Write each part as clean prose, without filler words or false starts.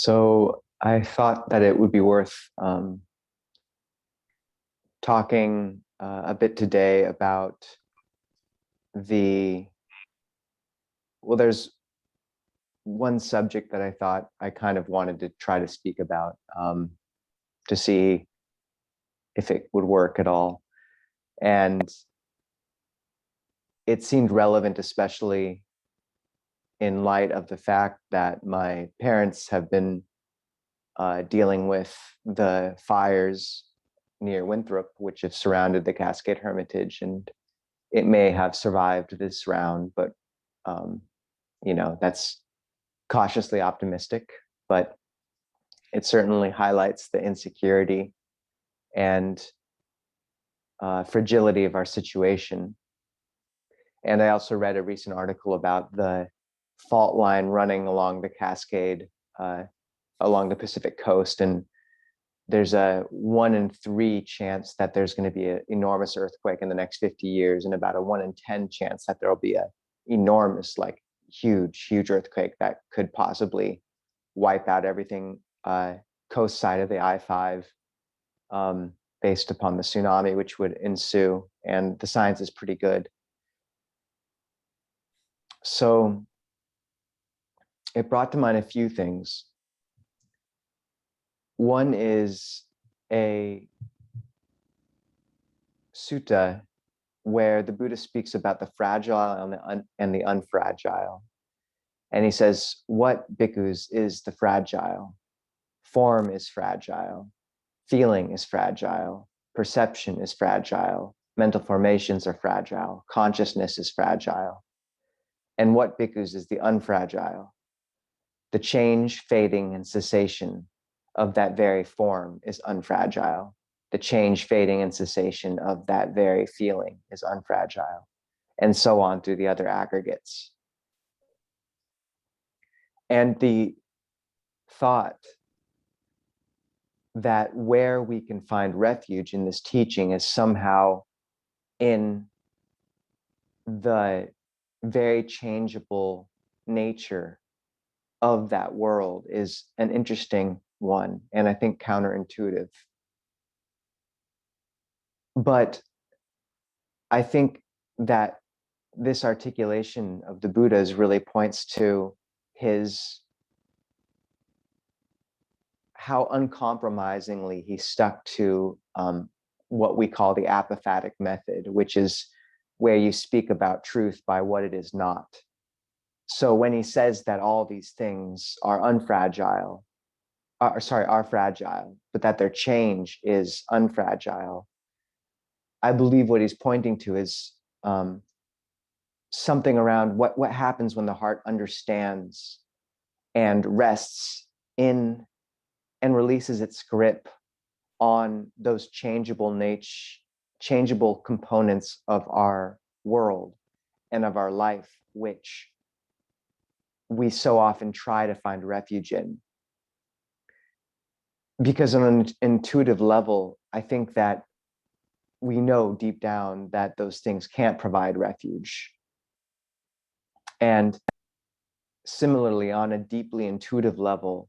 So I thought that it would be worth talking a bit today about the, well, there's one subject that I thought I kind of wanted to try to speak about to see if it would work at all. And it seemed relevant, especially in light of the fact that my parents have been dealing with the fires near Winthrop, which have surrounded the Cascade Hermitage, and it may have survived this round, but um, that's cautiously optimistic. But it certainly highlights the insecurity and fragility of our situation. And I also read a recent article about the fault line running along the Cascade, along the Pacific coast, and there's a 1 in 3 chance that there's going to be an enormous earthquake in the next 50 years, and about a 1 in 10 chance that there'll be a enormous, like huge earthquake that could possibly wipe out everything coast side of the I-5, based upon the tsunami which would ensue. And the science is pretty good. So it brought to mind a few things. One is a sutta where the Buddha speaks about the fragile and the unfragile. And he says, what, bhikkhus, is the fragile? Form is fragile. Feeling is fragile. Perception is fragile. Mental formations are fragile. Consciousness is fragile. And what, bhikkhus, is the unfragile? The change, fading, and cessation of that very form is unfragile. The change, fading, and cessation of that very feeling is unfragile, and so on through the other aggregates. And the thought that where we can find refuge in this teaching is somehow in the very changeable nature of that world is an interesting one, and I think counterintuitive. But I think that this articulation of the Buddha's really points to how uncompromisingly he stuck to what we call the apophatic method, which is where you speak about truth by what it is not. So when he says that all these things are fragile, but that their change is unfragile, I believe what he's pointing to is something around what happens when the heart understands and rests in and releases its grip on those changeable components of our world and of our life, which we so often try to find refuge in. Because on an intuitive level, I think that we know deep down that those things can't provide refuge. And similarly, on a deeply intuitive level,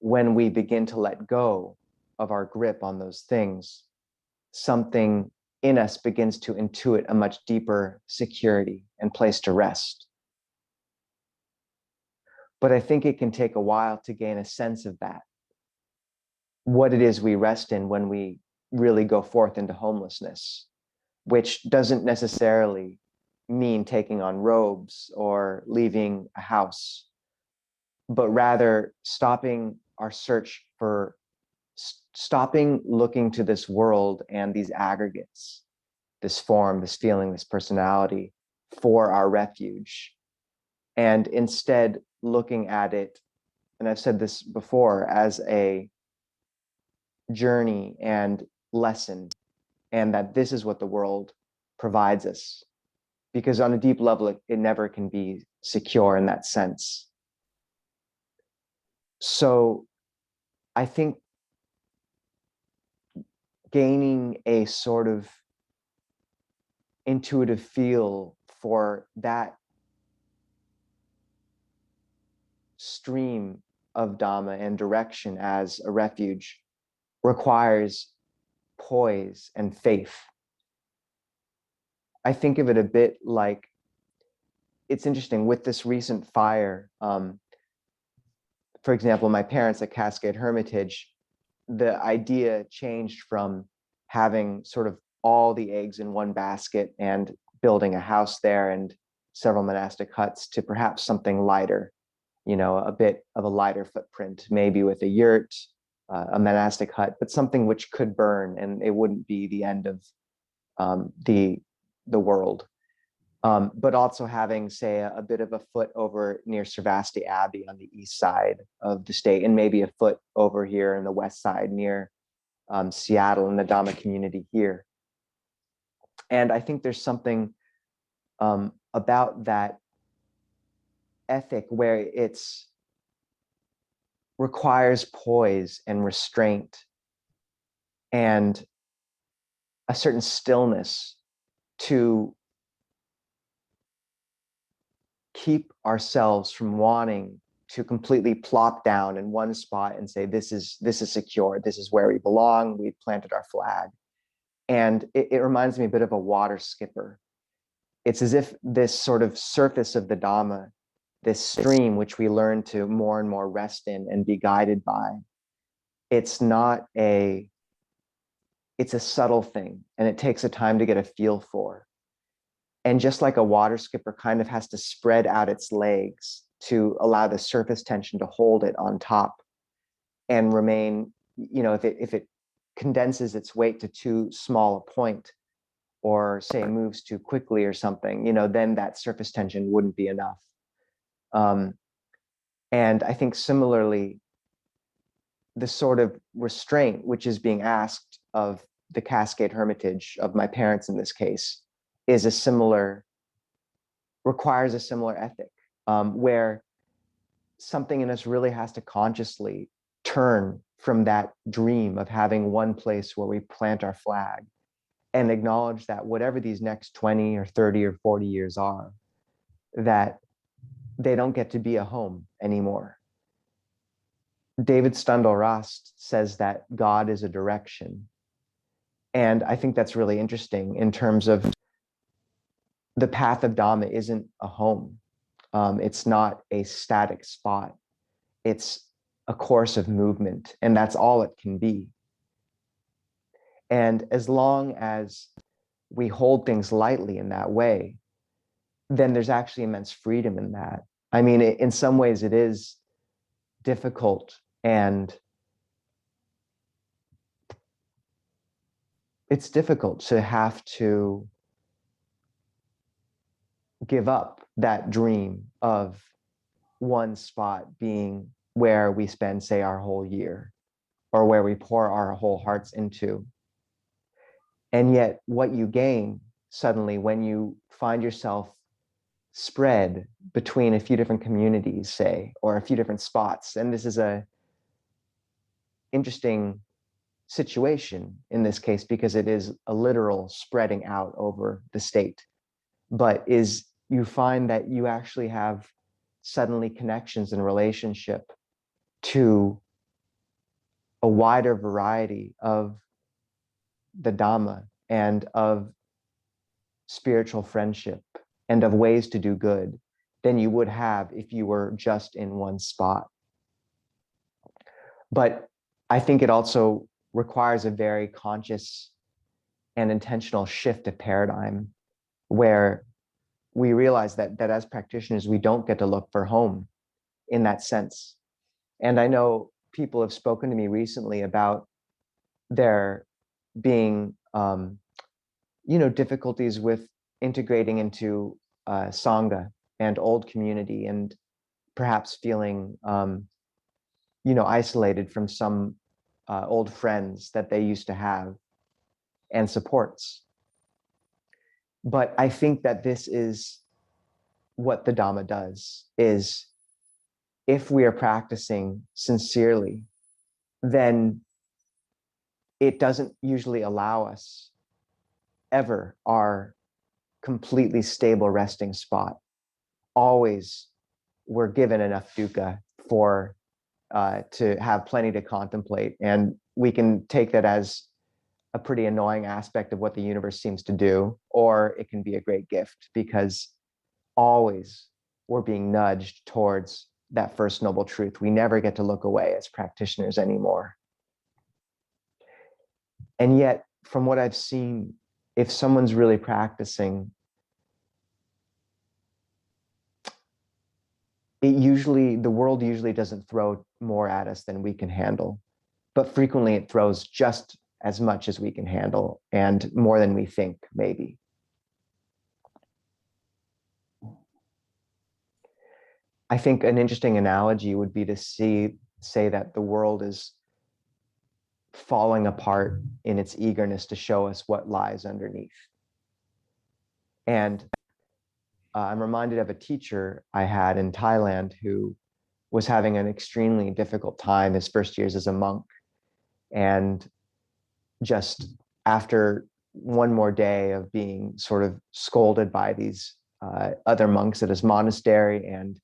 when we begin to let go of our grip on those things, something in us begins to intuit a much deeper security and place to rest. But I think it can take a while to gain a sense of that, what it is we rest in when we really go forth into homelessness, which doesn't necessarily mean taking on robes or leaving a house, but rather stopping our search for, stopping looking to this world and these aggregates, this form, this feeling, this personality, for our refuge, and instead looking at it, and I've said this before, as a journey and lesson, and that this is what the world provides us. Because on a deep level, it never can be secure in that sense. So I think gaining a sort of intuitive feel for that stream of Dhamma and direction as a refuge requires poise and faith. I think of it a bit like, it's interesting with this recent fire. For example, my parents at Cascade Hermitage, the idea changed from having sort of all the eggs in one basket and building a house there and several monastic huts to perhaps something lighter, a bit of a lighter footprint, maybe with a yurt, a monastic hut, but something which could burn and it wouldn't be the end of the world. But also having, say, a bit of a foot over near Sravasti Abbey on the east side of the state, and maybe a foot over here in the west side near Seattle and the Dhamma community here. And I think there's something about that ethic where it's requires poise and restraint and a certain stillness to keep ourselves from wanting to completely plop down in one spot and say, this is secure, this is where we belong, we've planted our flag. And it reminds me a bit of a water skipper. It's as if this sort of surface of the Dhamma, this stream which we learn to more and more rest in and be guided by, it's a subtle thing, and it takes a time to get a feel for. And just like a water skipper kind of has to spread out its legs to allow the surface tension to hold it on top and remain, if it condenses its weight to too small a point, or say moves too quickly or something, then that surface tension wouldn't be enough. And I think similarly, the sort of restraint which is being asked of the Cascade Hermitage, of my parents in this case, requires a similar ethic, where something in us really has to consciously turn from that dream of having one place where we plant our flag and acknowledge that whatever these next 20 or 30 or 40 years are, that they don't get to be a home anymore. David Stundal-Rast says that God is a direction. And I think that's really interesting in terms of the path of Dhamma isn't a home. It's not a static spot. It's a course of movement, and that's all it can be. And as long as we hold things lightly in that way, then there's actually immense freedom in that. I mean, in some ways it is difficult, and it's difficult to have to give up that dream of one spot being where we spend, say, our whole year, or where we pour our whole hearts into. And yet what you gain suddenly when you find yourself spread between a few different communities, say, or a few different spots, and this is a interesting situation in this case because it is a literal spreading out over the state, but you find that you actually have suddenly connections and relationship to a wider variety of the Dhamma and of spiritual friendship and of ways to do good than you would have if you were just in one spot. But I think it also requires a very conscious and intentional shift of paradigm where we realize that as practitioners, we don't get to look for home in that sense. And I know people have spoken to me recently about there being, difficulties with integrating into Sangha and old community, and perhaps feeling, isolated from some old friends that they used to have and supports. But I think that this is what the Dhamma does, is if we are practicing sincerely, then it doesn't usually allow us ever our completely stable resting spot. Always we're given enough dukkha for to have plenty to contemplate. And we can take that as a pretty annoying aspect of what the universe seems to do, or it can be a great gift, because always we're being nudged towards that first noble truth. We never get to look away as practitioners anymore. And yet, from what I've seen, if someone's really practicing, the world usually doesn't throw more at us than we can handle, but frequently it throws just as much as we can handle, and more than we think, maybe. I think an interesting analogy would be to say that the world is falling apart in its eagerness to show us what lies underneath. And I'm reminded of a teacher I had in Thailand who was having an extremely difficult time his first years as a monk. And just after one more day of being sort of scolded by these other monks at his monastery and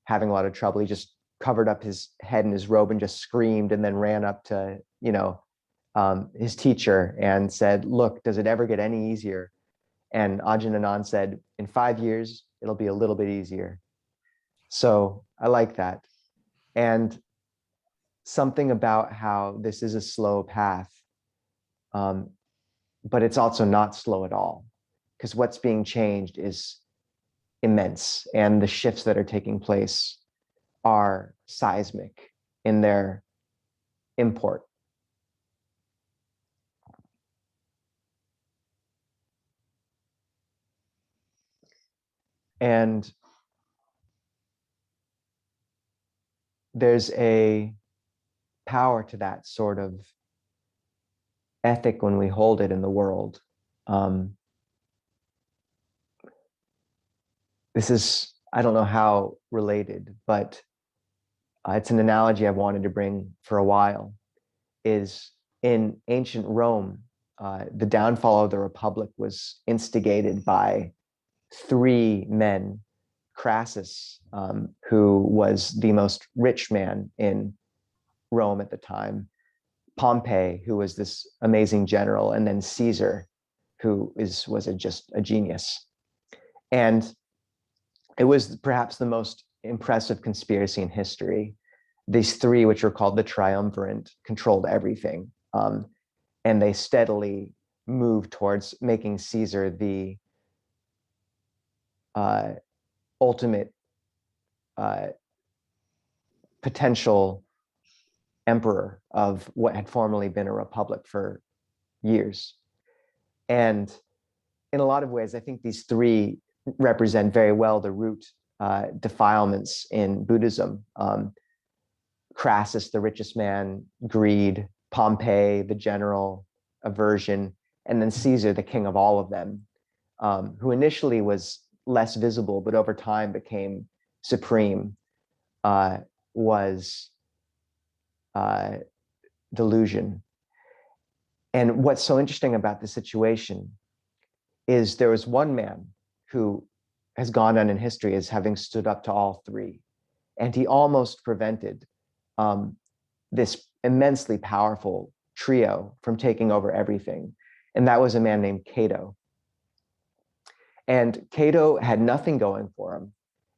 having a lot of trouble, he just covered up his head in his robe and just screamed, and then ran up to, his teacher and said, "Look, does it ever get any easier?" And Ajahn Anan said, "In 5 years, it'll be a little bit easier." So I like that. And something about how this is a slow path, but it's also not slow at all, because what's being changed is immense, and the shifts that are taking place are seismic in their import. And there's a power to that sort of ethic when we hold it in the world. This is, I don't know how related, but it's an analogy I've wanted to bring for a while, is in ancient Rome, the downfall of the Republic was instigated by 3 men: Crassus, who was the most rich man in Rome at the time; Pompey, who was this amazing general; and then Caesar, who was just a genius. And it was perhaps the most impressive conspiracy in history. These 3, which are called the triumvirate, controlled everything. And they steadily moved towards making Caesar the ultimate potential emperor of what had formerly been a republic for years. And in a lot of ways, I think these 3 represent very well the root defilements in Buddhism. Crassus, the richest man, greed; Pompey, the general, aversion; and then Caesar, the king of all of them, who initially was less visible, but over time became supreme, was delusion. And what's so interesting about this situation is there was one man who has gone down in history as having stood up to all 3, and he almost prevented this immensely powerful trio from taking over everything. And that was a man named Catto. And Catto had nothing going for him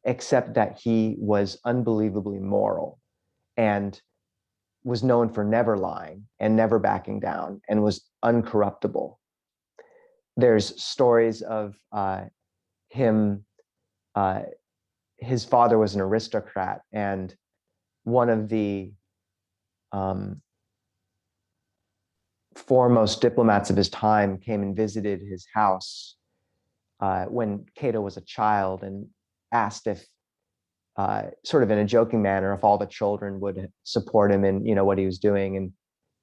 except that he was unbelievably moral and was known for never lying and never backing down, and was uncorruptible. There's stories of him. His father was an aristocrat, and one of the foremost diplomats of his time came and visited his house when Catto was a child, and asked if, sort of in a joking manner, if all the children would support him in what he was doing. And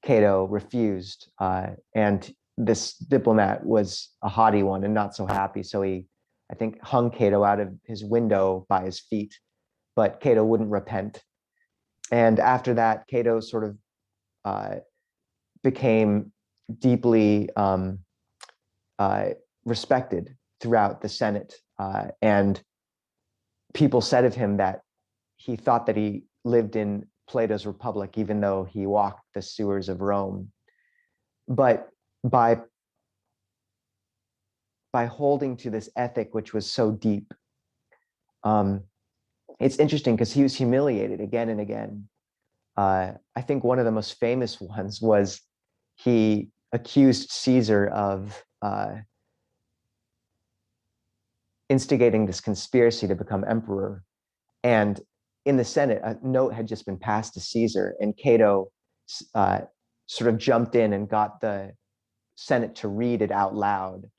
Catto refused. And this diplomat was a haughty one and not so happy, so he, I think, hung Catto out of his window by his feet. But Catto wouldn't repent. And after that, Catto sort of became deeply respected throughout the Senate. And people said of him that he thought that he lived in Plato's Republic, even though he walked the sewers of Rome. But by holding to this ethic, which was so deep, it's interesting because he was humiliated again and again. I think one of the most famous ones was he accused Caesar of instigating this conspiracy to become emperor. And in the Senate, a note had just been passed to Caesar, and Cato sort of jumped in and got the Senate to read it out loud,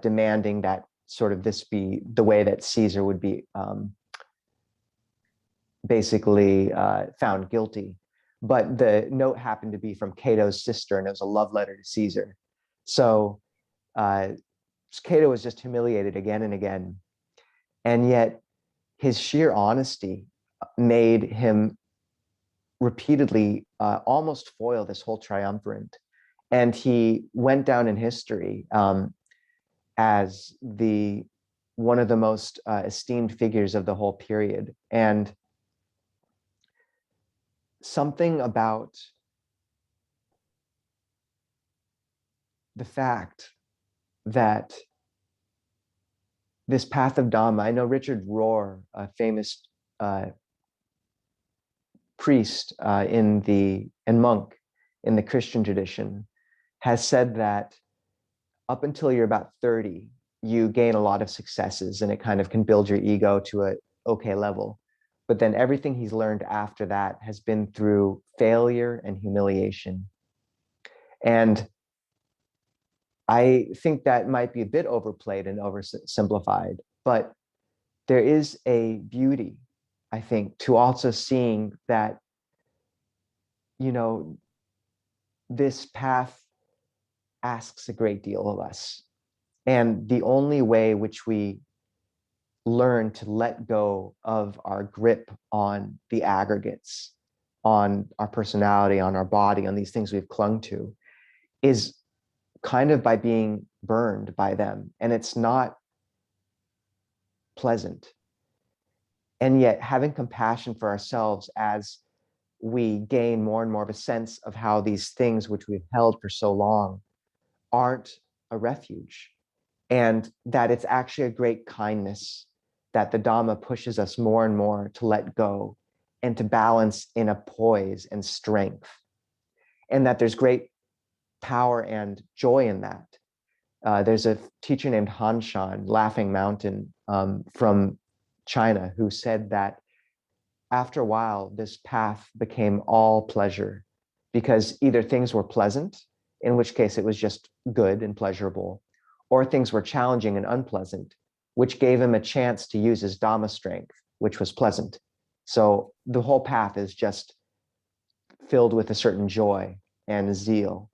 demanding that sort of this be the way that Caesar would be basically found guilty. But the note happened to be from Cato's sister, and it was a love letter to Caesar. So Cato was just humiliated again and again. And yet his sheer honesty made him repeatedly almost foil this whole triumvirate. And he went down in history as one of the most esteemed figures of the whole period. And something about the fact that this path of Dhamma, I know Richard Rohr, a famous priest and monk in the Christian tradition, has said that up until you're about 30, you gain a lot of successes and it kind of can build your ego to a okay level. But then everything he's learned after that has been through failure and humiliation. And I think that might be a bit overplayed and oversimplified, but there is a beauty, I think, to also seeing that, this path asks a great deal of us. And the only way which we learn to let go of our grip on the aggregates, on our personality, on our body, on these things we've clung to, is kind of by being burned by them. And it's not pleasant. And yet having compassion for ourselves as we gain more and more of a sense of how these things which we've held for so long aren't a refuge, and that it's actually a great kindness that the Dhamma pushes us more and more to let go and to balance in a poise and strength, and that there's great power and joy in that. There's a teacher named Han Shan, Laughing Mountain, from China, who said that after a while, this path became all pleasure, because either things were pleasant, in which case it was just good and pleasurable, or things were challenging and unpleasant, which gave him a chance to use his Dhamma strength, which was pleasant. So the whole path is just filled with a certain joy and zeal.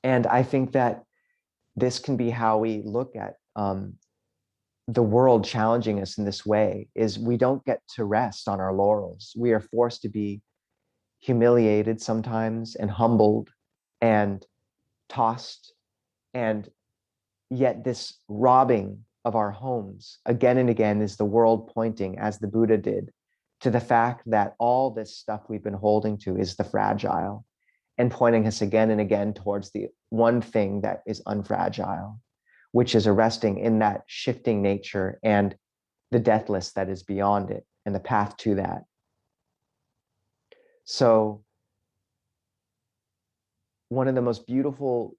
And I think that this can be how we look at the world challenging us in this way, is we don't get to rest on our laurels. We are forced to be humiliated sometimes and humbled and tossed. And yet this robbing of our homes again and again is the world pointing, as the Buddha did, to the fact that all this stuff we've been holding to is the fragile, and pointing us again and again towards the one thing that is unfragile, which is resting in that shifting nature and the deathless that is beyond it and the path to that. So one of the most beautiful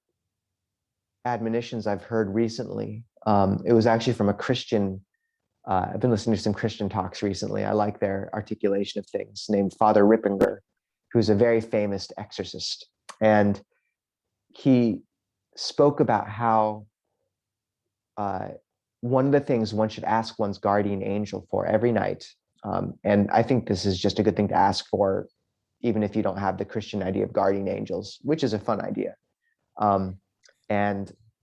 admonitions I've heard recently, it was actually from a Christian, I've been listening to some Christian talks recently. I like their articulation of things, named Father Rippinger, who's a very famous exorcist. And he spoke about how one of the things one should ask one's guardian angel for every night, and I think this is just a good thing to ask for, even if you don't have the Christian idea of guardian angels, which is a fun idea,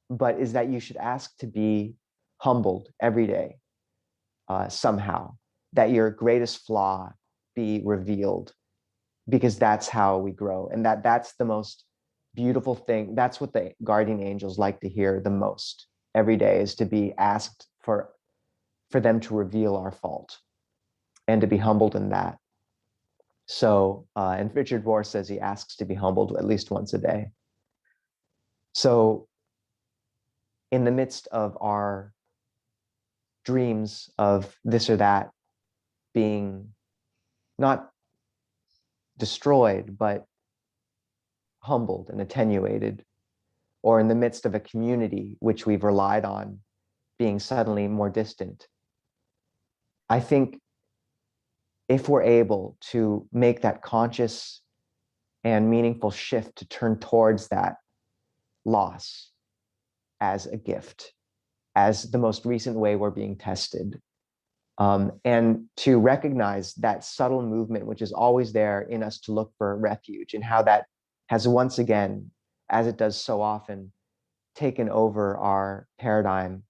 but is that you should ask to be humbled every day, somehow, that your greatest flaw be revealed, because that's how we grow, and that's the most beautiful thing. That's what the guardian angels like to hear the most every day, is to be asked for them to reveal our fault and to be humbled in that. So, and Richard Rohr says he asks to be humbled at least once a day. So, in the midst of our dreams of this or that being not destroyed, but humbled and attenuated, or in the midst of a community which we've relied on being suddenly more distant, I think if we're able to make that conscious and meaningful shift to turn towards that loss as a gift, as the most recent way we're being tested, and to recognize that subtle movement, which is always there in us to look for refuge, and how that has once again, as it does so often, taken over our paradigm.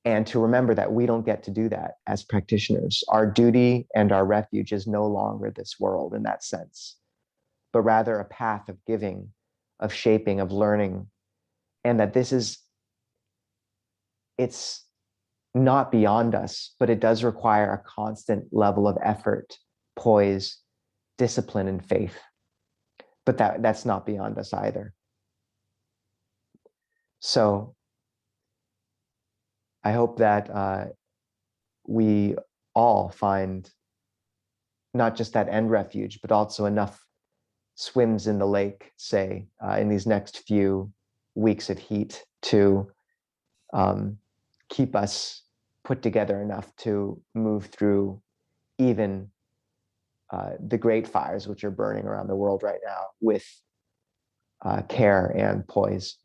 And to remember that we don't get to do that as practitioners. Our duty and our refuge is no longer this world in that sense, but rather a path of giving, of shaping, of learning, and that it's not beyond us, but it does require a constant level of effort, poise, discipline, and faith. But that's not beyond us either. So I hope that we all find not just that end refuge, but also enough swims in the lake, say, in these next few weeks of heat to keep us put together enough to move through even the great fires which are burning around the world right now with care and poise.